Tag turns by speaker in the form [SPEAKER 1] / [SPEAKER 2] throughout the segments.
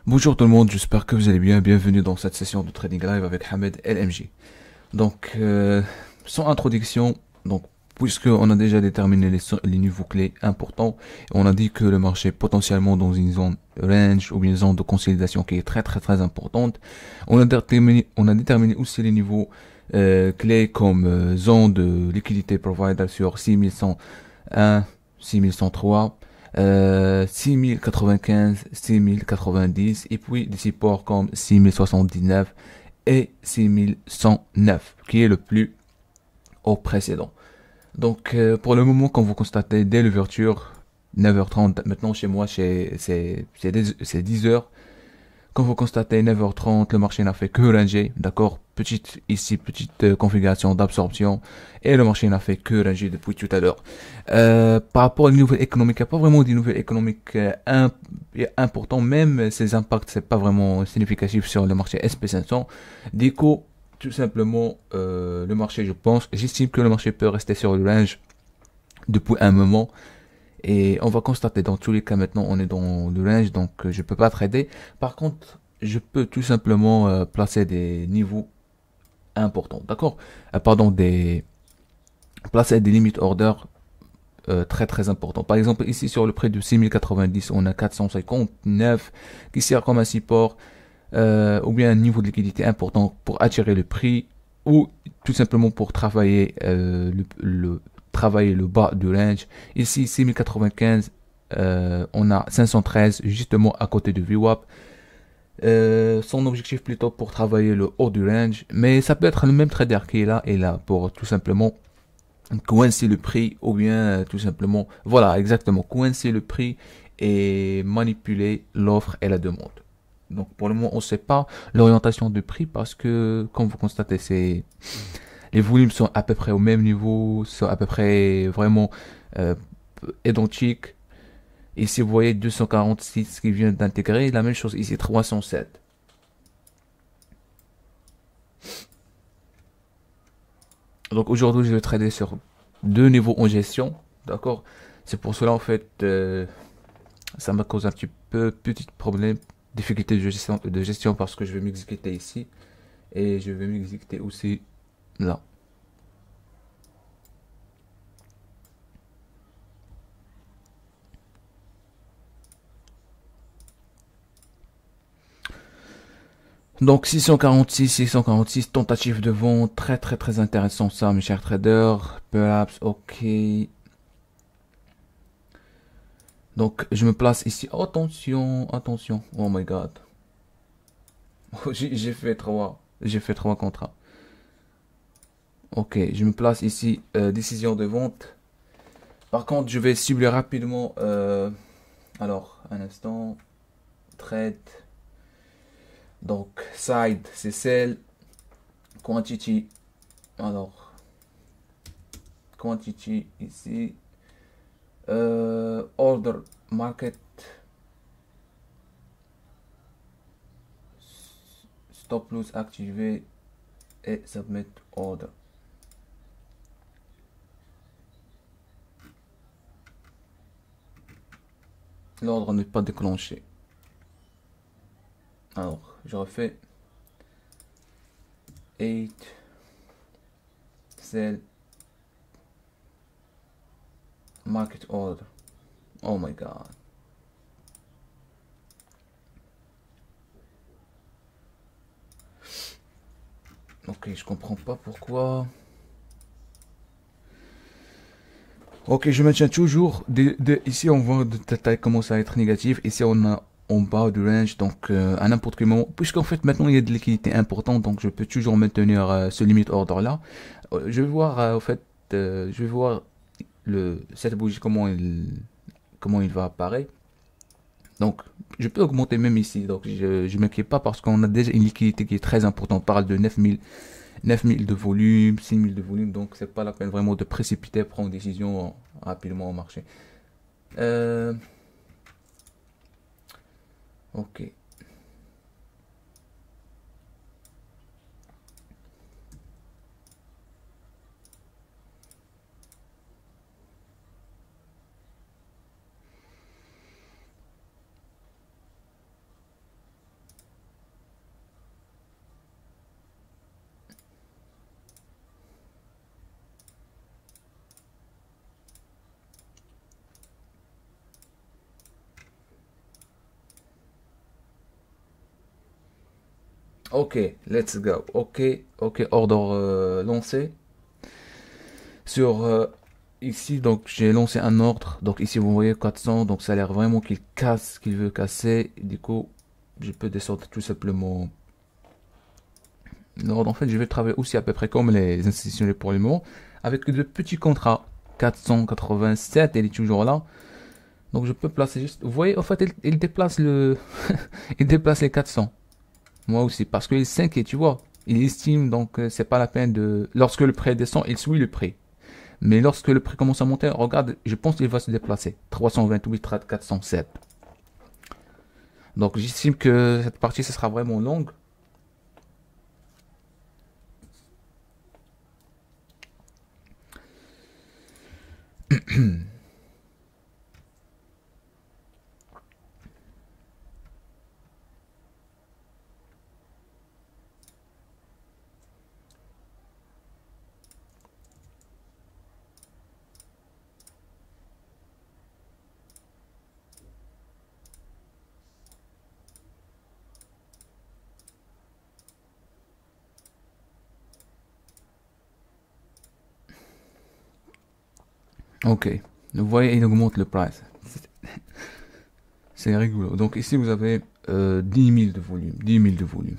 [SPEAKER 1] Bonjour tout le monde, j'espère que vous allez bien. Bienvenue dans cette session de Trading Live avec Hamed LMJ. Donc, sans introduction, donc, puisque on a déjà déterminé les niveaux clés importants, on a dit que le marché est potentiellement dans une zone range ou une zone de consolidation qui est très importante. On a déterminé aussi les niveaux clés comme zone de liquidité provider sur 6101, 6103. 6095, 6090 et puis des supports comme 6079 et 6109 qui est le plus haut précédent. Donc pour le moment, comme vous constatez, dès l'ouverture 9h30, maintenant chez moi c'est 10h. Comme vous constatez, 9h30, le marché n'a fait que ranger, d'accord? Petite configuration d'absorption, et le marché n'a fait que ranger depuis tout à l'heure. Par rapport aux nouvelles économiques, il n'y a pas vraiment de nouvelles économiques importantes, même ces impacts, c'est pas vraiment significatif sur le marché SP500. Du coup, tout simplement, le marché, j'estime que le marché peut rester sur le range depuis un moment. Et on va constater dans tous les cas maintenant on est dans le range donc je peux pas trader. Par contre je peux tout simplement placer des niveaux importants. D'accord, pardon, des placer des limites order très importants. Par exemple ici sur le prix de 6090 on a 459 qui sert comme un support ou bien un niveau de liquidité important pour attirer le prix ou tout simplement pour travailler travailler le bas de range. Ici 6095, on a 513 justement à côté de VWAP. Son objectif plutôt pour travailler le haut du range, mais ça peut être le même trader qui est là et là pour tout simplement coincer le prix ou bien tout simplement, voilà exactement, coincer le prix et manipuler l'offre et la demande. Donc pour le moment on ne sait pas l'orientation du prix parce que comme vous constatez les volumes sont à peu près au même niveau, sont à peu près vraiment euh, identiques. Ici vous voyez 246 qui vient d'intégrer, la même chose ici 307. Donc aujourd'hui je vais trader sur deux niveaux en gestion, d'accord. C'est pour cela en fait ça me cause un petit problème, difficulté de gestion parce que je vais m'exécuter ici et je vais m'exécuter aussi là. Donc 646, tentative de vente, très intéressant ça mes chers traders, perhaps ok. Donc je me place ici, attention, oh my god, j'ai fait trois contrats. Ok, je me place ici, décision de vente. Par contre je vais cibler rapidement, alors un instant, trade, donc side c'est sell, quantity, alors quantity ici, order market, stop loss activé et submit order. L'ordre n'est pas déclenché. Alors, je refais 8 sell market order. Oh my god. Ok, je comprends pas pourquoi. Ok, je maintiens toujours. Ici, on voit de taille commence à être négative. Ici, on a en bas du range, donc à n'importe quel moment. Puisqu'en fait, maintenant, il y a de liquidité importante, donc je peux toujours maintenir ce limit order là. Je vais voir, au fait, je vais voir cette bougie comment il va apparaître. Donc, je peux augmenter même ici. Donc, je m'inquiète pas parce qu'on a déjà une liquidité qui est très importante. On parle de 9000 de volume, 6000 de volume. Donc, c'est pas la peine vraiment de précipiter, prendre une décision rapidement au marché. Euh, ok. Ok, let's go. Ok, ok, ordre lancé. Sur ici, donc j'ai lancé un ordre. Donc ici, vous voyez 400. Donc ça a l'air vraiment qu'il casse, qu'il veut casser. Du coup, je peux descendre tout simplement l'ordre. En fait, je vais travailler aussi à peu près comme les institutionnels pour le moment. Avec de petits contrats. 487, il est toujours là. Donc je peux placer juste. Vous voyez, en fait, il déplace le. Il déplace les 400. Moi aussi, parce qu'il s'inquiète, tu vois. Il estime, donc c'est pas la peine de. Lorsque le prix descend, il suit le prix. Mais lorsque le prix commence à monter, regarde, je pense qu'il va se déplacer. 328, 407. Donc j'estime que cette partie, ce sera vraiment longue. Ok. Vous voyez, il augmente le price. C'est rigolo. Donc ici, vous avez 10 000 de volume. 10 000 de volume.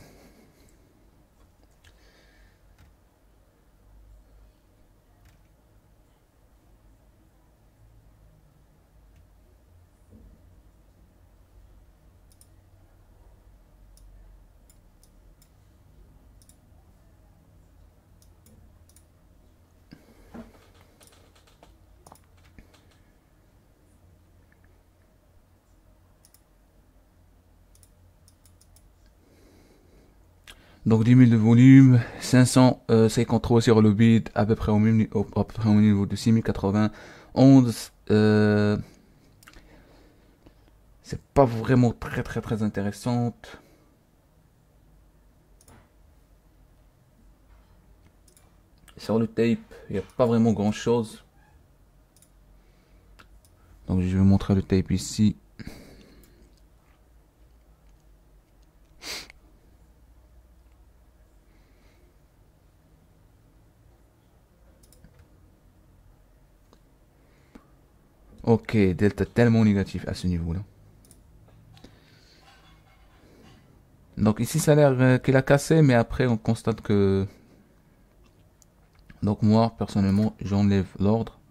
[SPEAKER 1] Donc 10 000 de volume, 553 sur le bid, à peu près à peu près au niveau de 6091. C'est pas vraiment très intéressante. Sur le tape, il n'y a pas vraiment grand chose. Donc je vais montrer le tape ici. Ok, delta tellement négatif à ce niveau-là. Donc ici ça a l'air qu'il a cassé, mais après on constate que... Donc moi personnellement j'enlève l'ordre.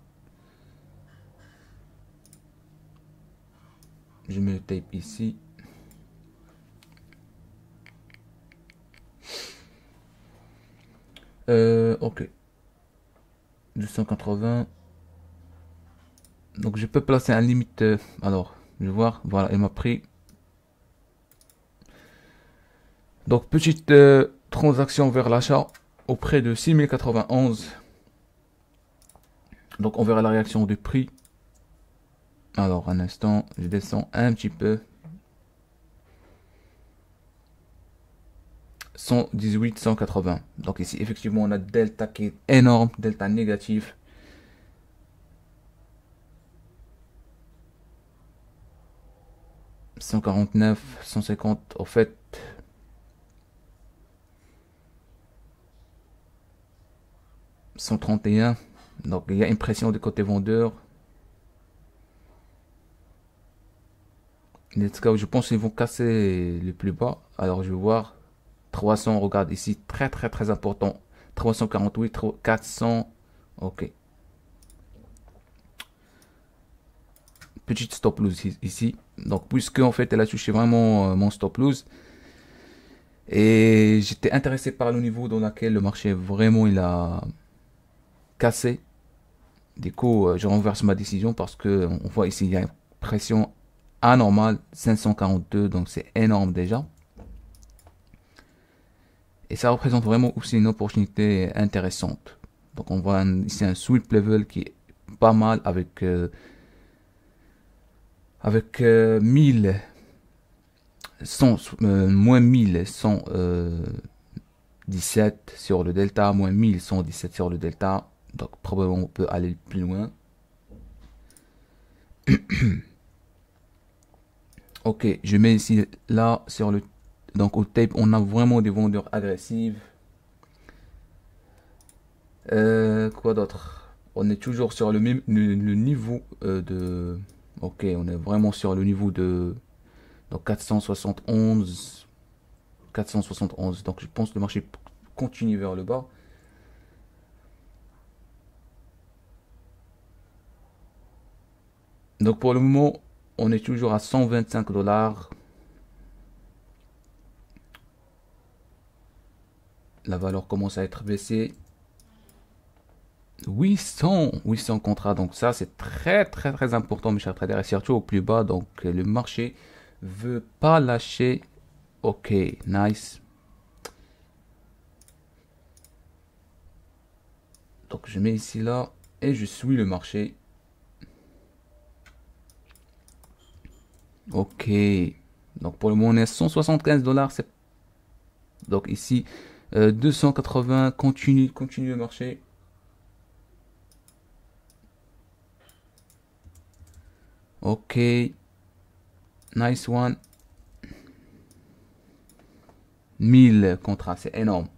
[SPEAKER 1] Je mets le tape ici. Ok. 280. Donc je peux placer un limite. Alors, je vais voir. Voilà, il m'a pris. Donc petite transaction vers l'achat auprès de 6091. Donc on verra la réaction du prix. Alors un instant, je descends un petit peu. 118, 180. Donc ici effectivement on a delta qui est énorme, delta négatif. « 149, 150, en fait, 131. Donc il y a une pression du côté vendeur. Let's go, je pense qu'ils vont casser le plus bas. Alors je vais voir. 300, regarde ici, très important. 348, 400. Ok. Petite stop loss ici. Donc puisque en fait elle a touché vraiment mon stop loss. Et j'étais intéressé par le niveau dans lequel le marché vraiment il a cassé. Du coup, je renverse ma décision parce que on voit ici il y a une pression anormale 542, donc c'est énorme déjà. Et ça représente vraiment aussi une opportunité intéressante. Donc on voit ici un sweep level qui est pas mal avec 1000 moins 1117 sur le delta, moins 1117 sur le delta. Donc probablement on peut aller plus loin. Ok, je mets ici là sur le Donc au tape, on a vraiment des vendeurs agressifs. Quoi d'autre? On est toujours sur le même le niveau de. Ok, on est vraiment sur le niveau de. Donc 471. 471. Donc je pense que le marché continue vers le bas. Donc pour le moment, on est toujours à 125 $. La valeur commence à être baissée. 800 contrats. Donc ça, c'est très très très important, mes chers traders. Et surtout au plus bas. Donc le marché veut pas lâcher. Ok, nice. Donc je mets ici là et je suis le marché. Ok. Donc pour le moment, on est à 175 $. Donc ici, 280. Continue le marché. Ok. Nice one. 1000 contrats, c'est énorme.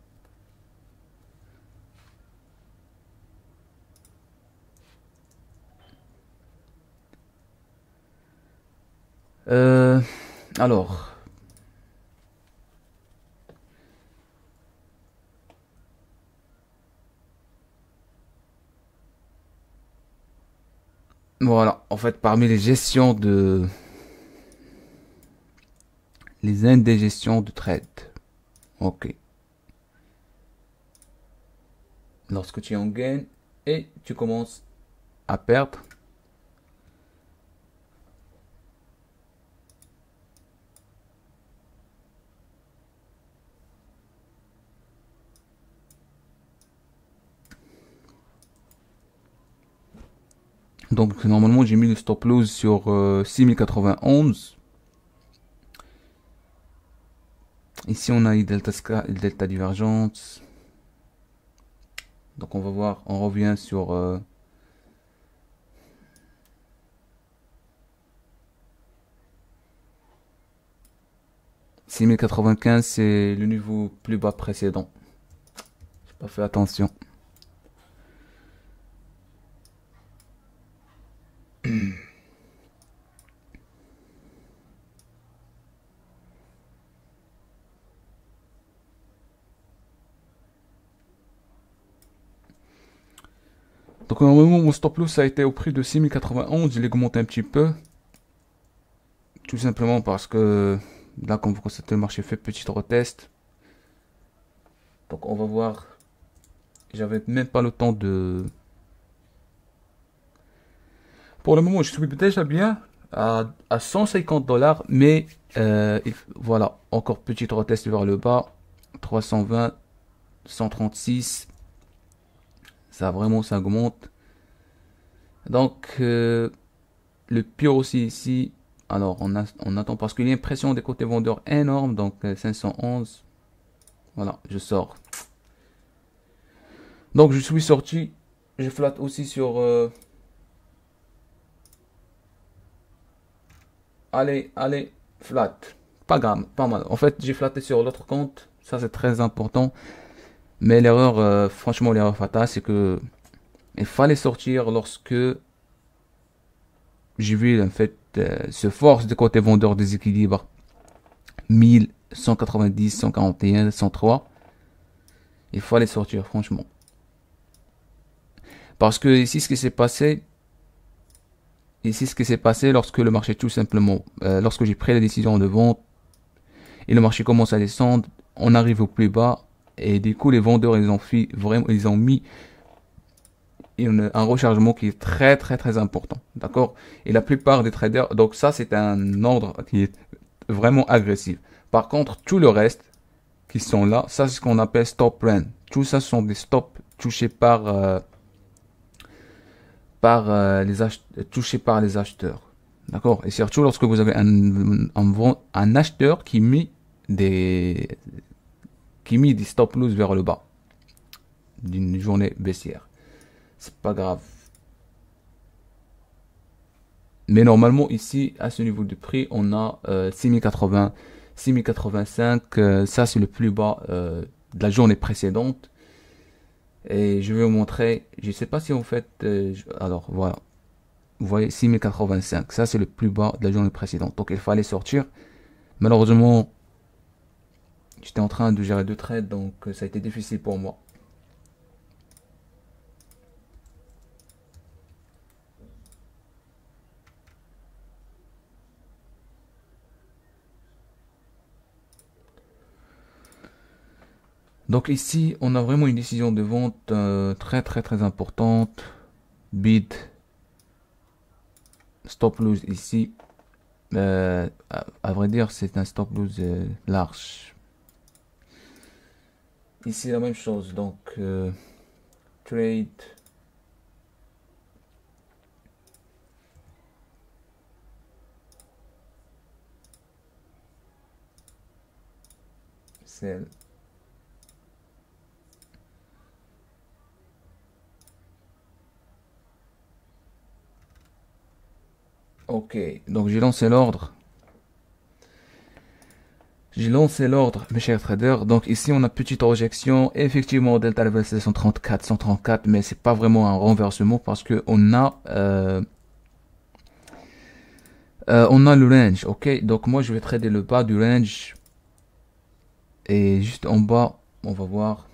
[SPEAKER 1] Euh, alors, voilà. En fait, parmi les gestions de, les indigestions de trade. Ok. Lorsque tu en gagnes et tu commences à perdre. Donc normalement j'ai mis le stop loss sur 6091. Ici on a eu delta divergence. Donc on va voir, on revient sur 6095, c'est le niveau plus bas précédent. J'ai pas fait attention. Donc normalement mon stop loss a été au prix de 6091, je l'ai augmenté un petit peu. Tout simplement parce que là comme vous constatez le marché fait petit retest. Donc on va voir. J'avais même pas le temps de... Pour le moment je suis déjà bien à 150 $. Mais voilà, encore petit retest vers le bas. 320, 136. Ça vraiment ça augmente. Donc le pire aussi ici. Alors on attend parce qu'il y a une pression des côtés vendeurs énorme. Donc 511. Voilà, je sors. Donc je suis sorti. Je flatte aussi sur... allez, flat. Pas grave, pas mal. En fait, j'ai flatté sur l'autre compte. Ça, c'est très important. Mais l'erreur, franchement, l'erreur fatale, c'est que il fallait sortir lorsque j'ai vu, en fait, ce force de côté vendeur déséquilibre. 1190, 141, 103. Il fallait sortir, franchement. Parce que ici, ce qui s'est passé, lorsque le marché, tout simplement, lorsque j'ai pris la décision de vente et le marché commence à descendre, on arrive au plus bas et du coup, les vendeurs, ils ont mis un rechargement qui est très très très important, d'accord. Et la plupart des traders, donc ça c'est un ordre qui est vraiment agressif. Par contre tout le reste qui sont là, ça c'est ce qu'on appelle stop run. Tout ça sont des stops touchés touchés par les acheteurs, d'accord. Et surtout lorsque vous avez un acheteur qui met des stop loss vers le bas d'une journée baissière, c'est pas grave. Mais normalement ici à ce niveau de prix on a 6080, 6085, ça c'est le plus bas de la journée précédente. Et je vais vous montrer, je sais pas si en fait, alors voilà, vous voyez 6085, ça c'est le plus bas de la journée précédente. Donc il fallait sortir. Malheureusement, j'étais en train de gérer deux trades, donc ça a été difficile pour moi. Donc ici, on a vraiment une décision de vente très très très importante. Bid, stop loss ici. À vrai dire, c'est un stop loss large. Ici, la même chose. Donc, trade. Sell. Ok, donc j'ai lancé l'ordre. J'ai lancé l'ordre, mes chers traders. Donc ici, on a petite rejection. Effectivement, delta level c'est 134, 134, mais c'est pas vraiment un renversement parce que on a le range. Ok, donc moi je vais trader le bas du range et juste en bas, on va voir.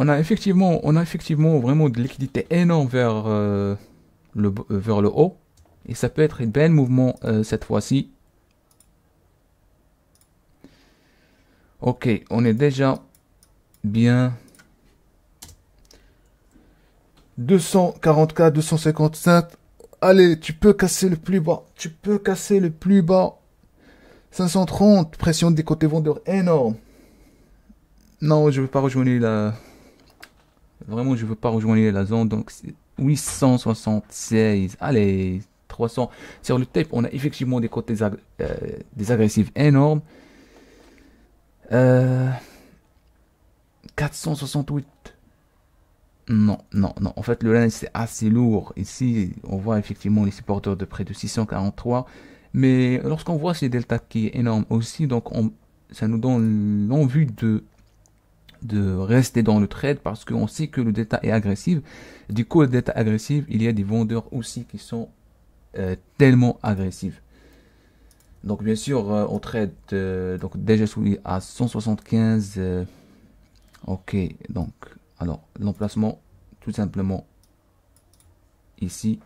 [SPEAKER 1] On a effectivement vraiment de liquidité énorme vers le haut. Et ça peut être un bel mouvement cette fois-ci. Ok, on est déjà bien. 244, 255. Allez, tu peux casser le plus bas. Tu peux casser le plus bas. 530, pression des côtés vendeurs énorme. Non, je veux pas rejoindre la... Vraiment, je veux pas rejoindre la zone. Donc, c'est 876. Allez, 300. Sur le tape, on a effectivement des côtés des agressifs énormes. 468. Non, non, non. En fait, le line, c'est assez lourd. Ici, on voit effectivement les supporters de près de 643. Mais lorsqu'on voit ces deltas qui est énorme aussi, donc ça nous donne l'envie de rester dans le trade parce qu'on sait que le delta est agressif. Du coup, le delta agressif, il y a des vendeurs aussi qui sont tellement agressifs. Donc, bien sûr, on trade, donc déjà je suis à 175. Ok, donc, alors, l'emplacement, tout simplement, ici.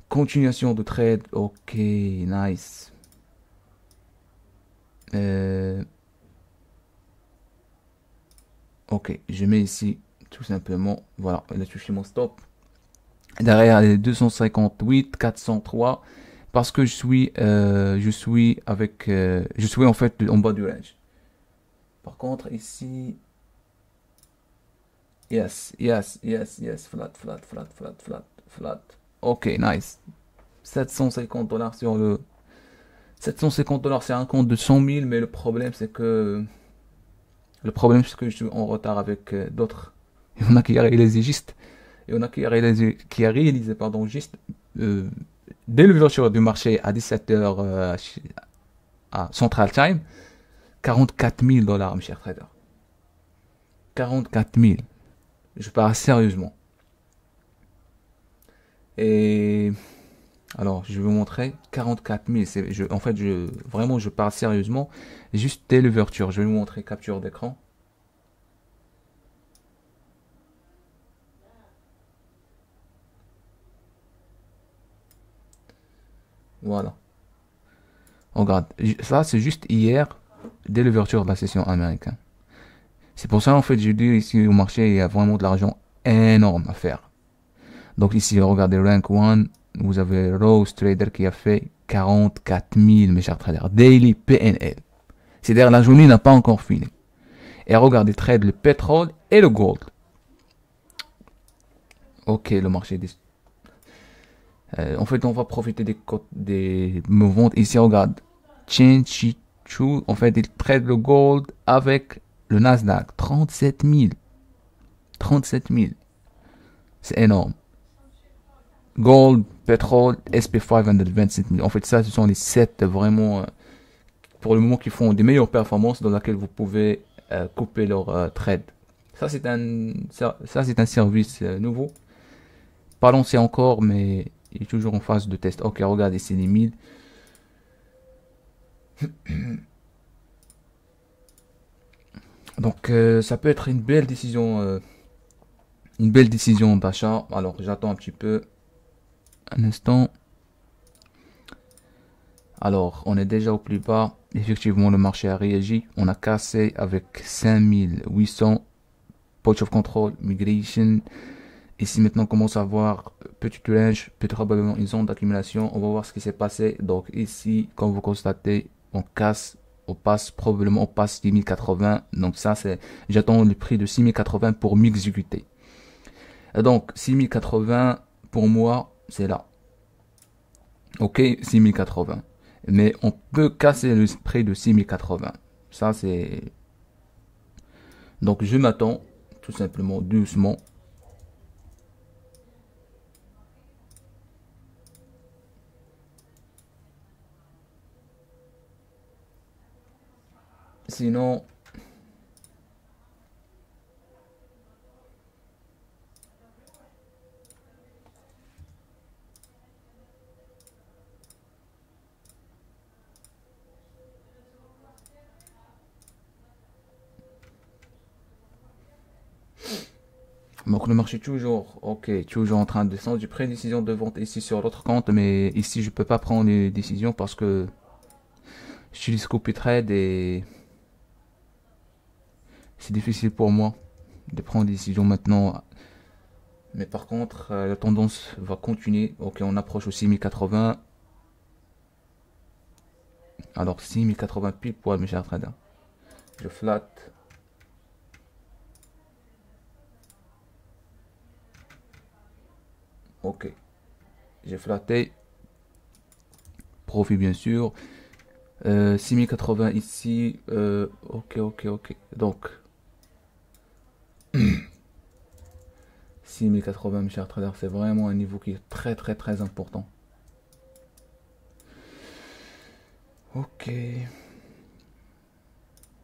[SPEAKER 1] Continuation de trade, ok, nice. Ok, je mets ici, tout simplement, voilà, il a touché mon stop. Derrière les 258, 403, parce que je suis en fait en bas du range. Par contre, ici, yes, flat, flat, flat, flat, flat, flat. Ok, nice. 750 dollars sur le... 750 dollars, c'est un compte de 100 000, mais le problème, c'est que je suis en retard avec d'autres. Il y en a qui a réalisé juste, et on a qui a réalisé, pardon, juste, dès l'ouverture du marché à 17h, à Central Time, 44 000 dollars, mes chers traders. 44 000. Je parle sérieusement. Et alors, je vais vous montrer 44 000. En fait, vraiment, je parle sérieusement. Juste dès l'ouverture, je vais vous montrer capture d'écran. Voilà. Regarde, ça c'est juste hier, dès l'ouverture de la session américaine. C'est pour ça, en fait, je dis ici au marché, il y a vraiment de l'argent énorme à faire. Donc ici, regardez Rank 1, vous avez Rose Trader qui a fait 44 000, mes chers traders. Daily PNL. C'est-à-dire, la journée n'a pas encore fini. Et regardez, trade le pétrole et le gold. Ok, le marché des... en fait, on va profiter des mouvements. Ici, regarde. Chen Chichu, en fait, il trade le gold avec le Nasdaq. 37 000. 37 000. C'est énorme. Gold, pétrole, SP500, 27 000. En fait, ça, ce sont les 7 vraiment, pour le moment, qui font des meilleures performances dans lesquelles vous pouvez couper leur trade. Ça, c'est un service nouveau. Pas lancé encore, mais il est toujours en phase de test. Ok, regardez, c'est les 1000. Donc, ça peut être une belle décision d'achat. Alors, j'attends un petit peu. Un instant. Alors, on est déjà au plus bas. Effectivement, le marché a réagi. On a cassé avec 5800. Point of control, migration. Ici, maintenant, on commence à voir petit range, peut probablement une zone d'accumulation. On va voir ce qui s'est passé. Donc, ici, comme vous constatez, on casse, on passe 6080. Donc, ça, j'attends le prix de 6080 pour m'exécuter. Donc, 6080, pour moi, c'est là. Ok, 6080. Mais on peut casser le prix de 6080. Ça, c'est... Donc, je m'attends, tout simplement, doucement. Sinon... Donc le marché toujours, ok, toujours en train de descendre. J'ai pris une décision de vente ici sur l'autre compte, mais ici je peux pas prendre une décision parce que j'utilise CopyTrade et c'est difficile pour moi de prendre des décisions maintenant. Mais par contre, la tendance va continuer. Ok, on approche au 6080. Alors 6080 pile poil, mes chers traders. Je flatte. Ok, j'ai flatté. Profit bien sûr. 6080 ici. Ok. Donc 6080, mes chers traders, c'est vraiment un niveau qui est très important. Ok.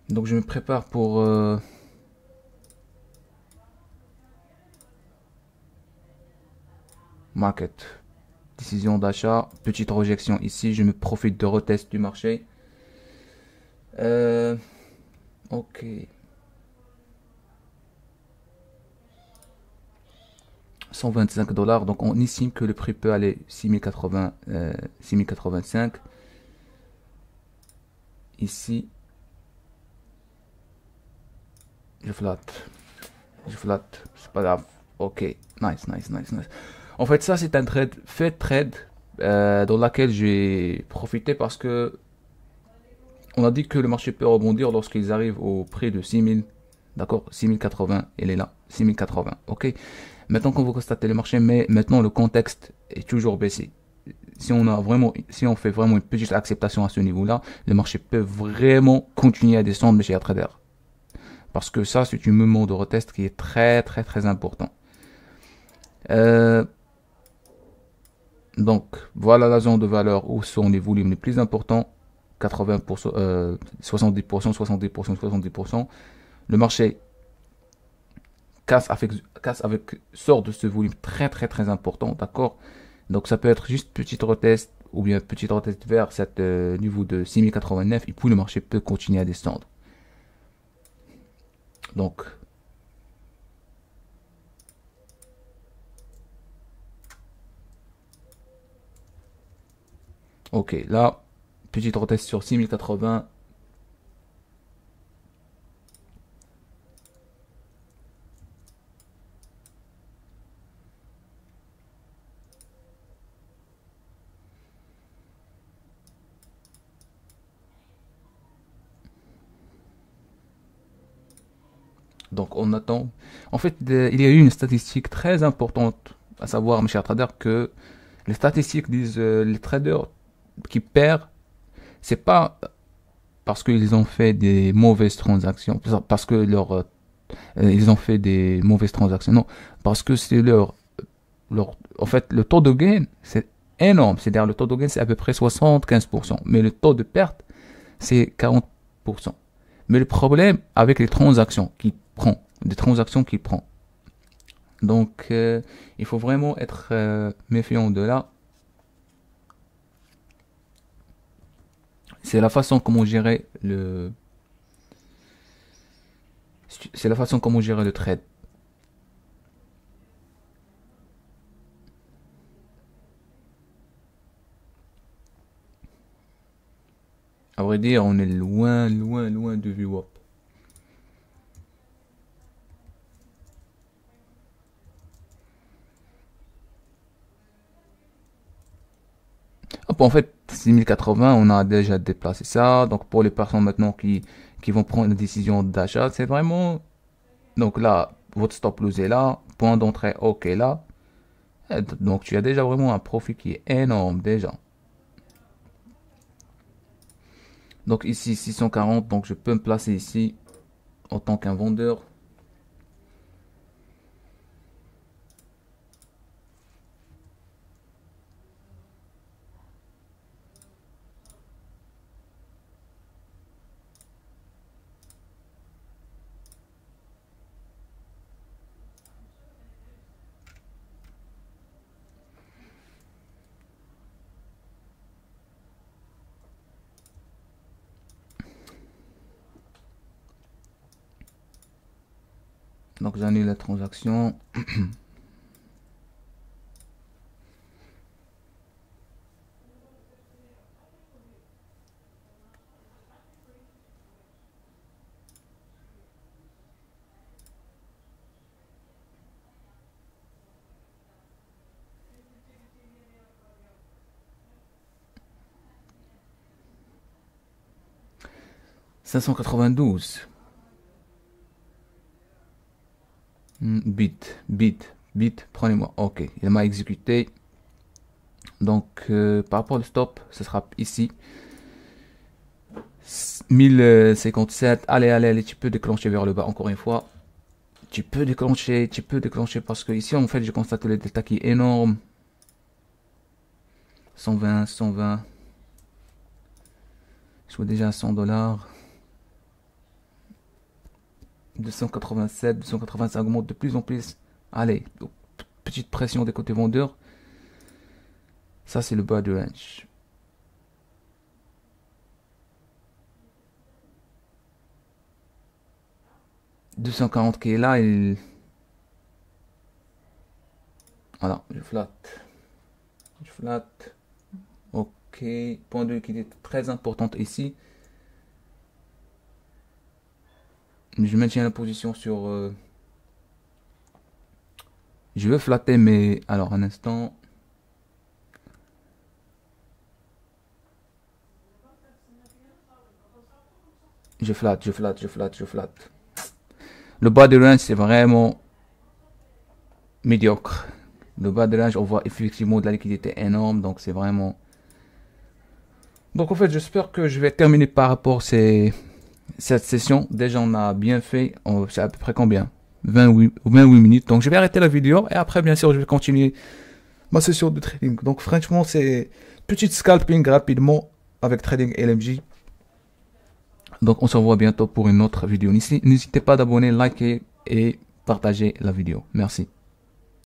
[SPEAKER 1] Donc je me prépare pour... market. Décision d'achat. Petite rejection ici. Je me profite de retest du marché. Ok. 125 $. Donc on estime que le prix peut aller 6080, 6085. Ici. Je flatte. C'est pas grave. Ok. Nice. En fait, ça, c'est un trade dans laquelle j'ai profité parce que on a dit que le marché peut rebondir lorsqu'ils arrivent au prix de 6000. D'accord, 6080, il est là. 6080. Ok. Maintenant qu'on vous constatez le marché, mais maintenant le contexte est toujours baissé. Si on fait vraiment une petite acceptation à ce niveau-là, le marché peut vraiment continuer à descendre, mes chers traders. Parce que ça, c'est un moment de retest qui est très important. Donc, voilà la zone de valeur où sont les volumes les plus importants. 80%, 70%. Le marché sort de ce volume très important, d'accord? Donc, ça peut être juste petit retest ou bien petit retest vers cet niveau de 6089 et puis le marché peut continuer à descendre. Donc, ok, là, petite retest sur 6080. Donc on attend. En fait, il y a eu une statistique très importante à savoir, mes chers traders, que les statistiques disent les traders qui perdent, c'est pas parce qu'ils ont fait des mauvaises transactions, parce que ils ont fait des mauvaises transactions, non, parce que c'est leur En fait, le taux de gain, c'est énorme. C'est-à-dire, le taux de gain, c'est à peu près 75%. Mais le taux de perte, c'est 40%. Mais le problème avec les transactions qu'il prend, des transactions qu'il prend. Donc, il faut vraiment être méfiant de là. C'est la façon comment gérer le, c'est la façon comment gérer le trade. À vrai dire, on est loin, loin, loin de VWAP. Hop, en fait, 6080, on a déjà déplacé ça. Donc, pour les personnes maintenant qui vont prendre une décision d'achat, c'est vraiment... Donc là, votre stop loss est là. Point d'entrée, OK là. Et donc, tu as déjà vraiment un profit qui est énorme déjà. Donc ici, 640. Donc, je peux me placer ici en tant qu'un vendeur. Donc, j'annule la transaction. $592. Bit, prenez-moi. OK, il m'a exécuté. Donc, par rapport au stop, ce sera ici. 1057. Allez, tu peux déclencher vers le bas encore une fois. Tu peux déclencher parce que ici, en fait, je constate le delta qui est énorme. 120. Je suis déjà à $100. 287, 285 augmente de plus en plus. Allez, petite pression des côtés vendeurs. Ça, c'est le bas de range. « 240 qui est là, il... Voilà, je flatte. Ok, point de liquidité très importante ici. Je maintiens la position sur... Je veux flatter, mais... Alors, un instant. Je flatte. Le bas de range, c'est vraiment médiocre. Le bas de range, on voit effectivement de la liquidité énorme, donc c'est vraiment... Donc en fait, j'espère que je vais terminer par rapport à cette session. Déjà, on a bien fait. C'est à peu près combien? 28 minutes. Donc je vais arrêter la vidéo et après, bien sûr, je vais continuer ma session de trading. Donc franchement, c'est petite scalping rapidement avec Trading LMJ. Donc on se revoit bientôt pour une autre vidéo. N'hésitez pas d'abonner, liker et partager la vidéo. Merci.